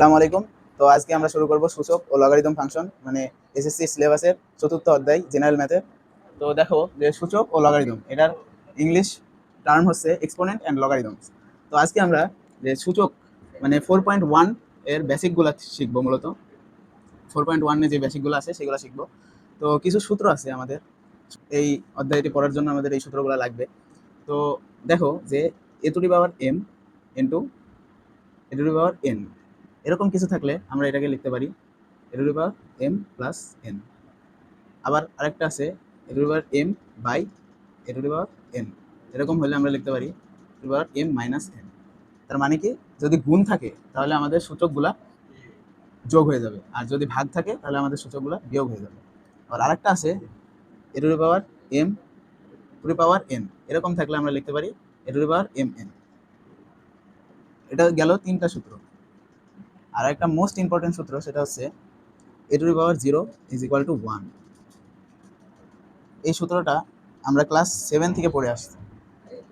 আসসালামু আলাইকুম। তো আজকে আমরা শুরু করব সূচক ও লগারিদম ফাংশন, মানে এসএসসি সিলেবাসের চতুর্থ অধ্যায় জেনারেল ম্যাথের। তো দেখো যে সূচক ও লগারিদম এটার ইংলিশ টার্ম হচ্ছে এক্সপোনেন্ট অ্যান্ড লগারিদমস। তো আজকে আমরা যে সূচক মানে 4.1 এর বেসিকগুলো শিখবো। মূলত 4.1 এ যে বেসিকগুলো আছে সেগুলো শিখবো। তো কিছু সূত্র আছে আমাদের এই অধ্যায়টি পড়ার জন্য, আমাদের এই সূত্রগুলো লাগবে। তো দেখো যে a to the power m into a to the power n, এরকম কিছু থাকলে আমরা এটাকে লিখতে পারি a to the power m plus n. আবার আরেকটা আছে a to the power m by a to the power n, এরকম হলে আমরা লিখতে পারি a to the power m minus n. তার মানে কি, যদি গুণ থাকে তাহলে আমাদের সূচকগুলা যোগ হয়ে যাবে, আর যদি ভাগ থাকে তাহলে আমাদের সূচকগুলা বিয়োগ হয়ে যাবে। আবার আরেকটা আছে a to the power m to the power n, এরকম থাকলে আমরা লিখতে পারি a to the power m n. এটা গেল তিনটা সূত্র। আর একটা মোস্ট ইম্পর্টেন্ট সূত্র, সেটা হচ্ছে a to the power 0 is equal to 1। এই সূত্রটা আমরা ক্লাস 7 থেকে পড়ে আসছি।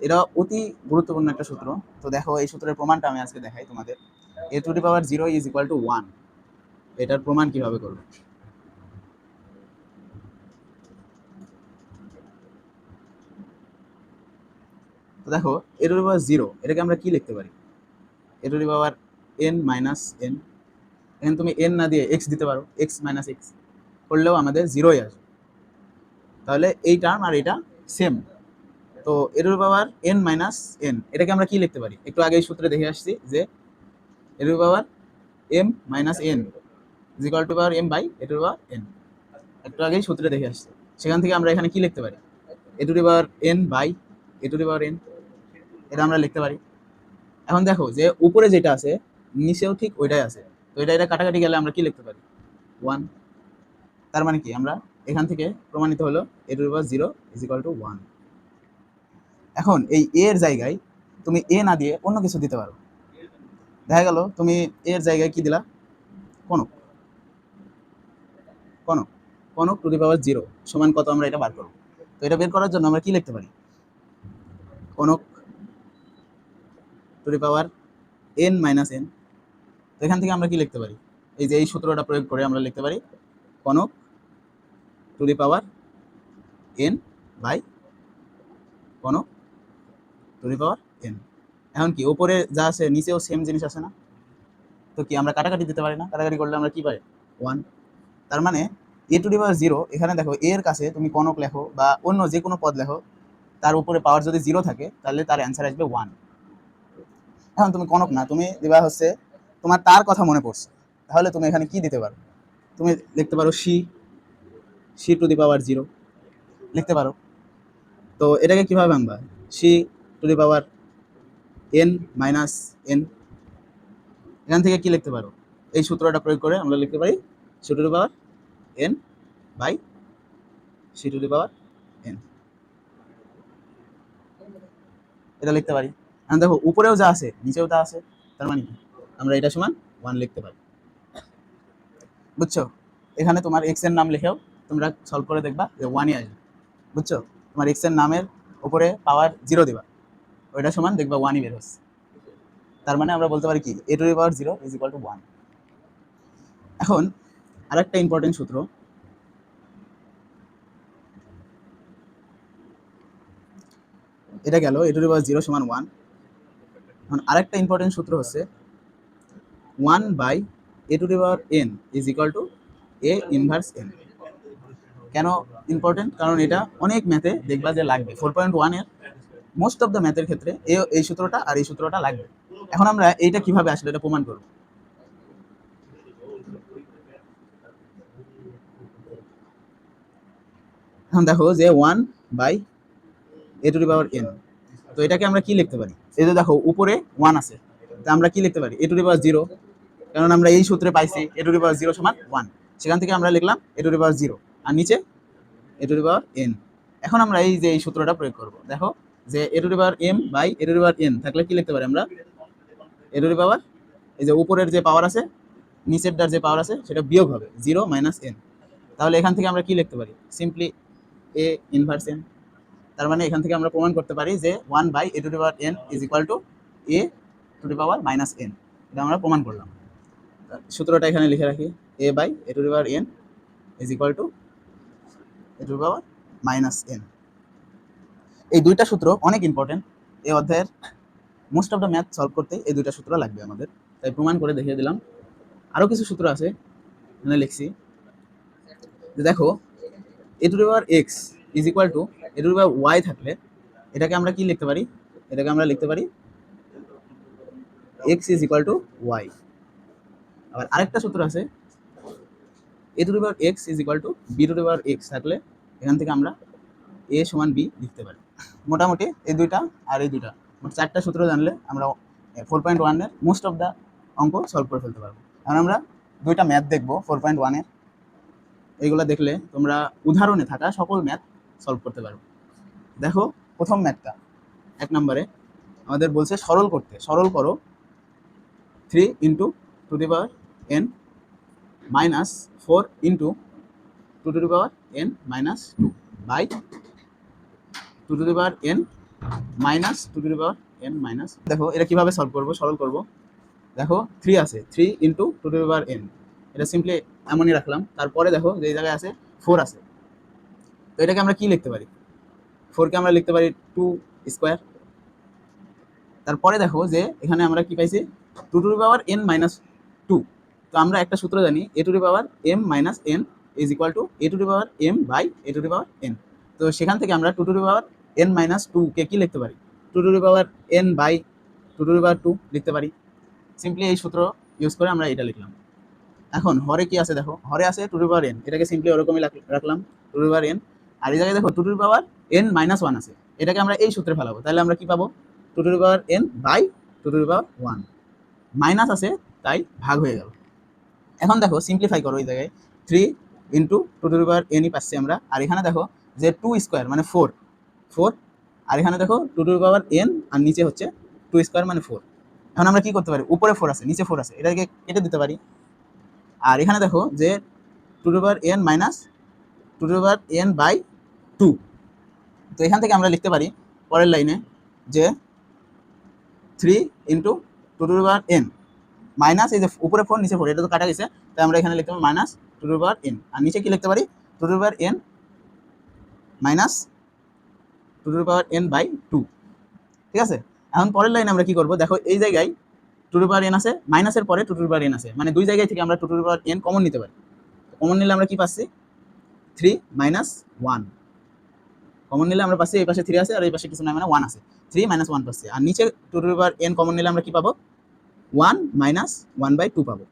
এটা অতি গুরুত্বপূর্ণ একটা সূত্র। তো দেখো এই সূত্রের প্রমাণটা আমি আজকে দেখাই তোমাদের। A to the power 0 is equal to 1, এটার প্রমাণ কিভাবে করব। তো দেখো এ টু দি পাওয়ার 0 এটাকে আমরা কি লিখতে পারি, a to the power n minus n. এখানে তুমি এন না দিয়ে এক্স দিতে পারো, এক্স মাইনাস এক্স করলেও আমাদের 0ই আসবে। তাহলে এই টার্ম আর এটা সেম। তো a to the power n minus n, এটাকে আমরা কি লিখতে পারি, একটু আগে এই সূত্রে দেখে আসছি যে a to the power m minus n is equal to power m by a to the power n. একটু আগেই সূত্রে দেখে আসছি, সেখান থেকে আমরা এখানে কি লিখতে পারি, a to the power n by a to the power n, এটা আমরা লিখতে পারি। এখন দেখো যে উপরে যেটা আছে নিচেও ঠিক ওইটাই আছে। তো এটা কাটাকাটি গেলে আমরা কি লিখতে পারি, 1। তার মানে কি, আমরা এখান থেকে প্রমাণিত হলো a to the power 0 is equal to 1। এখন এই এ এর জায়গায় তুমি এ না দিয়ে অন্য কিছু দিতে পারো। দেখা গেল তুমি এর জায়গায় কি দিলা, Kanak. Kanak Kanak to the power 0 সমান কত, আমরা এটা বার করব। তো এটা বের করার জন্য আমরা কি লিখতে পারি, কনক to the power n minus N. তো এখান থেকে আমরা কি লিখতে পারি, এই যে এই সূত্রটা প্রয়োগ করে আমরা লিখতে পারি কনক to the power n by কনক টু দি পাওয়ার এন। এখন কি ওপরে যা আছে নিচেও সেম জিনিস আছে না, তো কি আমরা কাটাকাটি দিতে পারি না, কাটাকাটি করলে আমরা কি পাই, 1। তার মানে এ টু দি পাওয়ার 0, এখানে দেখো এর কাছে তুমি কনক লেখো বা অন্য যে কোনো পদ লেখো, তার উপরে পাওয়ার যদি 0 থাকে তাহলে তার অ্যান্সার আসবে 1। এখন তুমি কনক না, তুমি দিবা হচ্ছে তোমার তার কথা মনে পড়ছে, তাহলে তুমি এখানে কি দিতে পারো, তুমি লিখতে পারো c, c to the power 0 লিখতে পারো। তো এটাকে কিভাবে ভাঙবা, c to the power n minus n, এখান থেকে কি লিখতে পারো, এই সূত্রটা প্রয়োগ করে আমরা লিখতে পারি c to the power n by c to the power n, এটা লিখতে পারি। এখন দেখো উপরেও যা আছে নিচেও তা আছে, তার মানে কি, আমরা এটা সমান 1 লিখতে পারি। বুঝছো, এখানে তোমার এক্স এর নাম লিখেও তোমরা সলভ করে দেখবা যে 1ই আসবে। বুঝছো, তোমার এক্স এর নামের উপরে পাওয়ার 0 দিবা, ওইটা সমান দেখবা 1ই বের হচ্ছে। তার মানে আমরা বলতে পারি কি, a to the power 0 is equal to 1। এখন আরেকটা ইম্পর্টেন্ট সূত্র, এটা গেল এ টু দি পাওয়ার 0 সমান 1। এখন আরেকটা ইম্পর্টেন্ট সূত্র হচ্ছে 1 by a to the power n is equal to a inverse n. কেন ইম্পর্টেন্ট, কারণ এটা অনেক ম্যাথে দেখবা যে লাগবে। 4.1 এর মোস্ট অফ দ্য ম্যাথের ক্ষেত্রে এই সূত্রটা আর এই সূত্রটা লাগবে। এখন আমরা এইটা কিভাবে আসলে এটা প্রমাণ করব। এখন দেখো যে 1 by a to the power n, তো এটাকে আমরা কি লিখতে পারি, এই যে দেখো উপরে 1 আছে, তা আমরা কি লিখতে পারি, এ টু দি পাওয়ার 0, কারণ আমরা এই সূত্রে পাইছি এ টু দি পাওয়ার 0 সমান 1, সেখান থেকে আমরা লিখলাম এ টু দি পাওয়ার 0, আর নিচে এ টু দি পাওয়ার এন। এখন আমরা এই যে এই সূত্রটা প্রয়োগ করব, দেখো যে a to the power m by a to the power n থাকলে কি লিখতে পারি আমরা, এ টু দি পাওয়ার এই যে উপরের যে পাওয়ার আছে নিচেরটার যে পাওয়ার আছে সেটা বিয়োগ হবে 0 মাইনাস এন। তাহলে এখান থেকে আমরা কি লিখতে পারি, সিম্পলি এ ইনভার্স এন। তার মানে এখান থেকে আমরা প্রমাণ করতে পারি যে 1 by a to the power n is equal to a to the power minus n, এটা আমরা প্রমাণ করলাম। সূত্রটা এখানে লিখে রাখি, a by a to the power n is equal to a to the power minus n। এই দুইটা সূত্র অনেক ইম্পর্টেন্ট, এই অধ্যায়ের most of the math solve করতে এই দুইটা সূত্র লাগবে আমাদের, তাই প্রমাণ করে দেখিয়ে দিলাম। আরও কিছু সূত্র আছে এখানে লিখছি, যে দেখো a to the power x is equal to a to the power y থাকলে এটাকে আমরা কি লিখতে পারি, এটাকে আমরা লিখতে পারি x is equal two y। আবার আরেকটা সূত্র আছে a to the power x is equal two b two the power x থাকলে এখান থেকে আমরা a সমান b লিখতে পারি। মোটামুটি এই দুইটা আর এই দুইটা মোট চারটা সূত্র জানলে আমরা 4.1 এর মোস্ট অফ দ্য অঙ্ক সলভ করে ফেলতে পারবো। এখন আমরা দুইটা ম্যাথ দেখবো 4.1 এর, এইগুলো দেখলে তোমরা উদাহরণে থাকা সকল ম্যাথ সলভ করতে পারবে। দেখো প্রথম ম্যাথটা 1 নম্বরে আমাদের বলছে সরল করতে, সরল করো 3 into two the power n minus 4 into two to the power n minus 2 by two to the power n minus two to the power n minus. দেখো এটা কিভাবে সলভ করবো, সরল করবো। দেখো 3 আছে, 3 into two to the power n, এটা simply এমনই রাখলাম। তারপরে দেখো যে জায়গায় আছে 4 আছে, তো এটাকে আমরা কি লিখতে পারি, 4কে আমরা লিখতে পারি 2 স্কোয়ার। তারপরে দেখো যে এখানে আমরা কি পাইছি, two to the power n minus 2। তো আমরা একটা সূত্র জানি, a to the power m minus n is equal to a to the power m by a to the power n। তো সেখান থেকে আমরা two to the power n minus 2 কে কি লিখতে পারি, two to the power n by two to the power 2 লিখতে পারি। সিম্পলি এই সূত্র ইউজ করে আমরা এটা লিখলাম। এখন হরে কি আছে, দেখো হরে আছে two to the power n, এটাকে সিম্পলি ওরকমই রাখলাম two to the power n। আর এই জায়গায় দেখো two to the power n minus 1 আছে, এটাকে আমরা এই সূত্রে ফেলাবো, তাহলে আমরা কি পাবো, two to the power n by two to the power 1। মাইনাস আছে তাই ভাগ হয়ে গেল। এখন দেখো সিম্পলিফাই করো, এই জায়গায় 3 ইন্টু টু টু দি পাওয়ার nই পাচ্ছি আমরা, আর এখানে দেখো যে 2 স্কোয়ার মানে 4, 4, আর এখানে দেখো two to the power n আর নিচে হচ্ছে 2 স্কোয়ার মানে 4। এখন আমরা কি করতে পারি, উপরে 4 আছে নিচে 4 আছে, এটাকে কেটে দিতে পারি। আর এখানে দেখো যে two to the power n minus two to the power n by 2, তো এখান থেকে আমরা লিখতে পারি পরের লাইনে যে 3 into two to the power n minus এই যে উপরে 4 নিচে 4, এটা তো কাটা গেছে, তাই আমরা এখানে লিখতে পারি minus two to the power n, আর নিচে কি লিখতে পারি, two to the power n minus two to the power n by 2। ঠিক আছে, এখন পরের লাইনে আমরা কি করব, দেখো এই জায়গায় two to the power n আছে, মাইনাসের পরে two to the power n আছে, মানে দুই জায়গায় থেকে আমরা two to the power n common নিতে পারি। কমন নিলে আমরা কি পাচ্ছি, 3 মাইনাস 1, কমন নিলে আমরা পাচ্ছি এই পাশে 3 আছে আর এই পাশে কিছু নাই মানে 1 আছে, 3 মাইনাস 1 পাচ্ছি। আর নিচে two to the power n common নিলে আমরা কি পাবো, 1 মাইনাস 1 বাই 2 পাবো।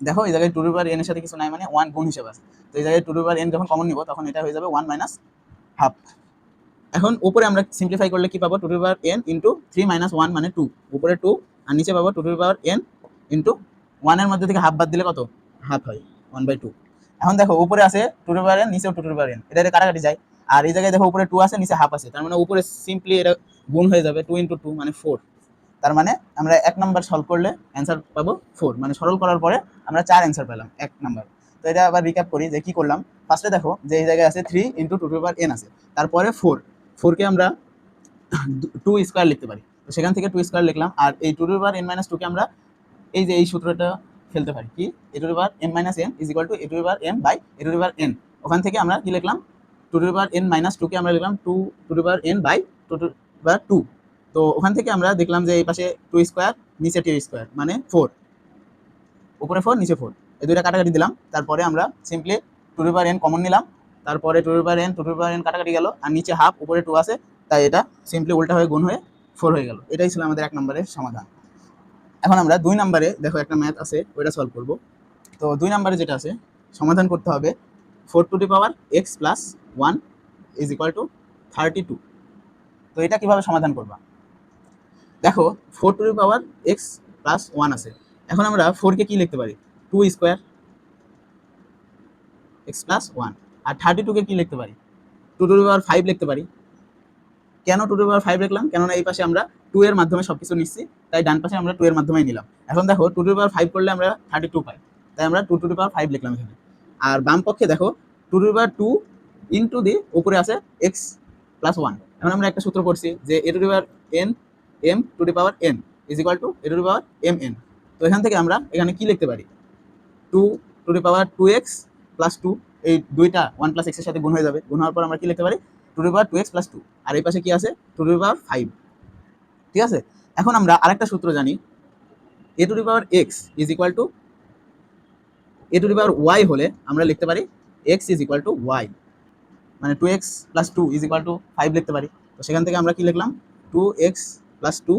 দেখো এই জায়গায় two to the power n এর সাথে কিছু নাই মানে 1 গুণ হিসেবে আছে, তো এই জায়গায় two to the power n যখন কমন নিব তখন এটা হয়ে যাবে 1 মাইনাস হাফ। এখন উপরে আমরা সিম্পলিফাই করলে কি পাবো, two to the power n into 3 minus 1 মানে 2, উপরে 2 আর নিচে পাবো two to the power n into 1 এর মধ্যে থেকে হাফ বাদ দিলে কত, হাফ হয় 1/2। এখন দেখো উপরে আছে two to the power n, নিচেও two to the power n, এটা কাটাকাটি যায়। আর এই জায়গায় দেখো উপরে 2 আছে নিচে হাফ আছে, তার মানে উপরে সিম্পলি এটা গুণ হয়ে যাবে 2 ইন্টু 2 মানে 4। তার মানে আমরা 1 নাম্বার সলভ করলে অ্যান্সার পাবো 4, মানে সরল করার পরে আমরা 4 অ্যান্সার পেলাম 1 নাম্বার। তো এটা আবার রিক্যাপ করি যে কি করলাম। ফার্স্টে দেখো যে এই জায়গায় আছে 3 into two to the power n আছে, তারপরে 4কে আমরা 2 স্কোয়ার লিখতে পারি, তো সেখান থেকে 2 স্কোয়ার লিখলাম। আর এই two to the power n minus 2 কে আমরা এই যে এই সূত্রটা ফেলতে পারি, কি a to the power m minus n is equal to a to the power m by a to the power n। ওখান থেকে আমরা কি লিখলাম, two to the power n minus 2 কে আমরা লিখলাম 2 to the power n by two to the power 2। তো ওখান থেকে আমরা দেখলাম যে এই পাশে 2 স্কোয়ার নিচে 2 স্কোয়ার মানে 4, উপরে 4 নিচে 4, এই দুইটা কাটাকাটি দিলাম। তারপরে আমরা simply two to the power n common নিলাম, তারপরে two to the power n two to the power n কাটাকাটি গেল, আর নিচে হাফ উপরে 2 আছে, তাই এটা সিম্পলি উল্টা হয়ে গুণ হয়ে 4 হয়ে গেল। এটাই ছিল আমাদের 1 নম্বরের সমাধান। এখন আমরা 2 নম্বরে দেখো একটা ম্যাথ আছে, ওইটা সলভ করব। তো 2 নম্বরে যেটা আছে সমাধান করতে হবে 4 two the power x plus 1 is equal two 32। তো এটা কিভাবে সমাধান করবা, দেখো 4 two the power x plus 1 আছে, এখন আমরা 4 কে কি লিখতে পারি, 2 স্কোয়ার x প্লাস 1, আর 32 কে কি লিখতে পারি, 2 টু দি পাওয়ার 5 লিখতে পারি। কেন টু টু দি পাওয়ার 5 লিখলাম, কেননা এই পাশে আমরা 2 এর মাধ্যমে সবকিছু নিচ্ছি, তাই ডান পাশে আমরা 2 এর মাধ্যমেই নিলাম। এখন দেখো টু টু দি পাওয়ার 5 করলে আমরা 32 পাই, তাই আমরা 2 টু দি পাওয়ার 5 লিখলাম এখানে। আর বাম পক্ষে দেখো two to the power 2 into the উপরে আছে x প্লাস 1। এখন আমরা একটা সূত্র করছি যে a to the power n m two the power n is equal to a to the power m n। তো এখান থেকে আমরা এখানে কি লিখতে পারি, 2 প্লাস 2, এই দুইটা 1 প্লাস এক্স এর সাথে গুণ হয়ে যাবে, গুণ হওয়ার পর আমরা কি লিখতে পারি 2x প্লাস 2, আর এই পাশে কি আছে 2 ঠিক আছে। এখন আমরা আরেকটা সূত্র জানি, a x is equal to a y হলে আমরা লিখতে পারি x is equal two y, মানে 2x plus 2 is equal two 5 লিখতে পারি। তো সেখান থেকে আমরা কি লিখলাম 2x plus 2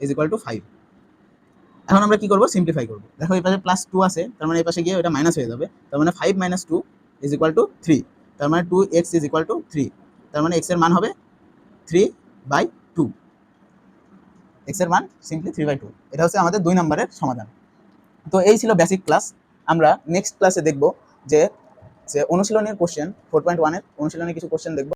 is equal two 5। এখন আমরা কি করব, সিম্পলিফাই করব। দেখো এই পাশে প্লাস 2 আছে, তার মানে এই পাশে গিয়ে এটা মাইনাস হয়ে যাবে, তার মানে 5 মাইনাস 2 ইজ ইকুয়াল টু 3, তার মানে 2x ইজ ইকুয়াল টু 3, তার মানে x এর মান হবে 3/2, x এর মান সিম্পলি 3/2। এটা হচ্ছে আমাদের 2 নম্বরের সমাধান। তো এই ছিল বেসিক ক্লাস। আমরা নেক্সট ক্লাসে দেখব যে অনুশীলনের কোশ্চেন 4.1 এর অনুশীলনের কিছু কোশ্চেন দেখব।